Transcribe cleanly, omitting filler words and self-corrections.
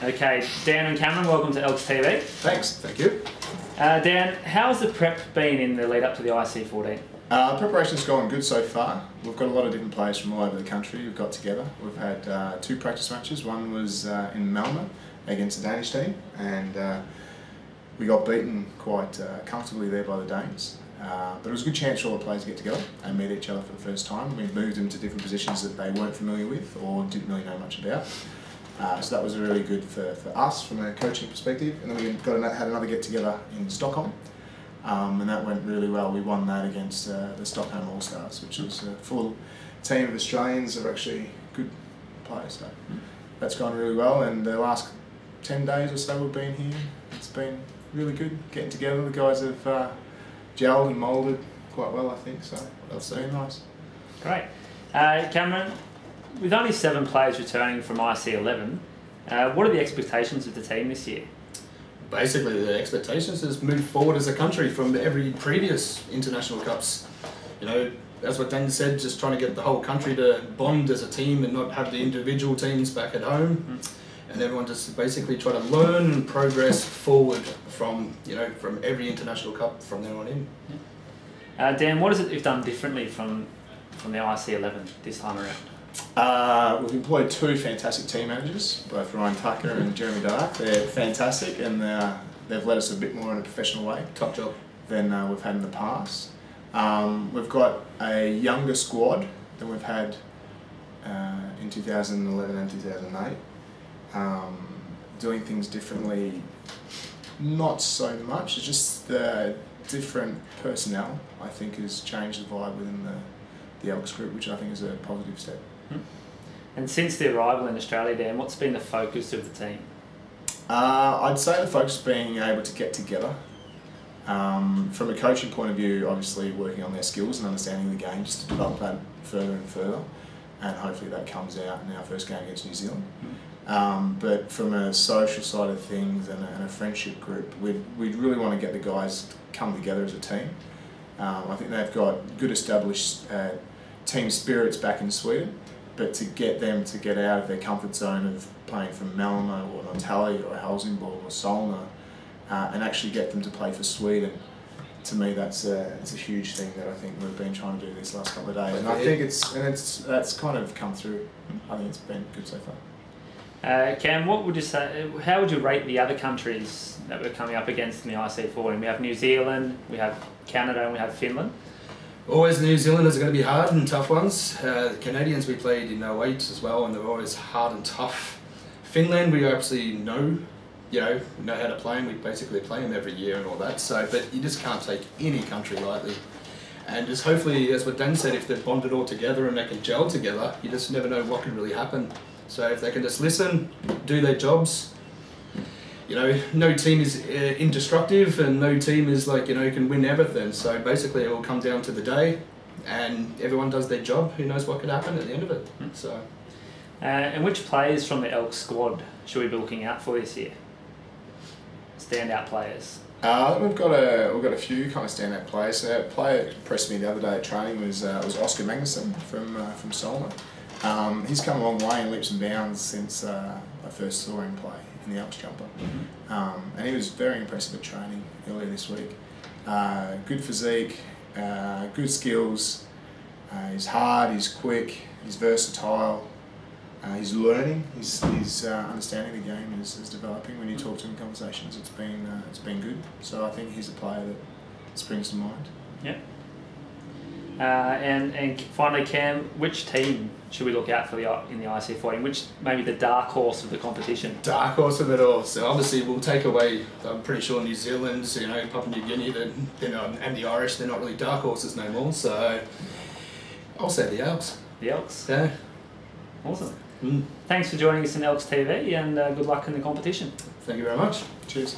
Okay, Dan and Cameron, welcome to Elks TV. Thanks, thank you. Dan, how's the prep been in the lead up to the IC14? Preparation's gone good so far. We've got a lot of different players from all over the country who've got together. We've had 2 practice matches. One was in Malmo against the Danish team, and we got beaten quite comfortably there by the Danes. But it was a good chance for all the players to get together and meet each other for the first time. We moved them to different positions that they weren't familiar with or didn't really know much about. So that was really good for us from a coaching perspective. And then we had another get together in Stockholm, and that went really well. We won that against the Stockholm All Stars, which was a full team of Australians that are actually good players. So that's gone really well. And the last 10 days or so we've been here, it's been really good getting together. The guys have gelled and moulded quite well, I think. So that's been nice. Great. Cameron, with only 7 players returning from IC11, what are the expectations of the team this year? Basically, the expectations is move forward as a country from every previous international cups. You know, that's what Dan said, just trying to get the whole country to bond as a team and not have the individual teams back at home. And everyone just basically try to learn and progress forward from, you know, from every international cup from there on in. Dan, what is it you've done differently from the IC11 this time around? We've employed 2 fantastic team managers, both Ryan Tucker and Jeremy Dark. They're fantastic, and they've led us a bit more in a professional way. Top job. Than we've had in the past. We've got a younger squad than we've had in 2011 and 2008. Doing things differently, not so much. It's just the different personnel, I think, has changed the vibe within the Elks group, which I think is a positive step. And since the arrival in Australia, Dan, what's been the focus of the team? I'd say the focus being able to get together. From a coaching point of view, obviously working on their skills and understanding the game, just to develop that further and further, and hopefully that comes out in our first game against New Zealand. But from a social side of things and a friendship group, we'd really want to get the guys to come together as a team. I think they've got good established team spirits back in Sweden, but to get them to get out of their comfort zone of playing for Malmo or Norrtälje or Helsingborg or Solna, and actually get them to play for Sweden, to me it's a huge thing that I think we've been trying to do these last couple of days. And I think that's kind of come through. I think it's been good so far. Cam, what would you say? How would you rate the other countries that we're coming up against in the IC14? We have New Zealand, we have Canada, and we have Finland. Always the New Zealanders are going to be hard and tough ones. The Canadians we played in 08 as well, and they're always hard and tough. Finland we obviously know how to play them. We basically play them every year and all that. So, but you just can't take any country lightly. And just hopefully, as what Dan said, if they're bonded all together and they can gel together, you just never know what can really happen. So if they can just listen, do their jobs, no team is indestructible, and no team is can win everything. So basically it will come down to the day, and everyone does their job. Who knows what could happen at the end of it. So. And which players from the Elks squad should we be looking out for this year? Standout players. We've got a few kind of standout players. A player that impressed me the other day at training was Oscar Magnusson from Solna. He's come a long way in leaps and bounds since I first saw him play in the Elks jumper. And he was very impressive at training earlier this week. Good physique, good skills. He's hard, he's quick, he's versatile. He's learning. His understanding of the game is developing. When you talk to him in conversations, it's been good. So I think he's a player that springs to mind. Yeah. And finally, Cam, which team should we look out for in the IC14? Which maybe the dark horse of the competition? Dark horse of it all. So obviously we'll take away. I'm pretty sure New Zealand, Papua New Guinea, and the Irish, they're not really dark horses no more. So I'll say the Elks. The Elks. Yeah. Awesome. Thanks for joining us in Elks TV, and good luck in the competition. Thank you very much. Cheers.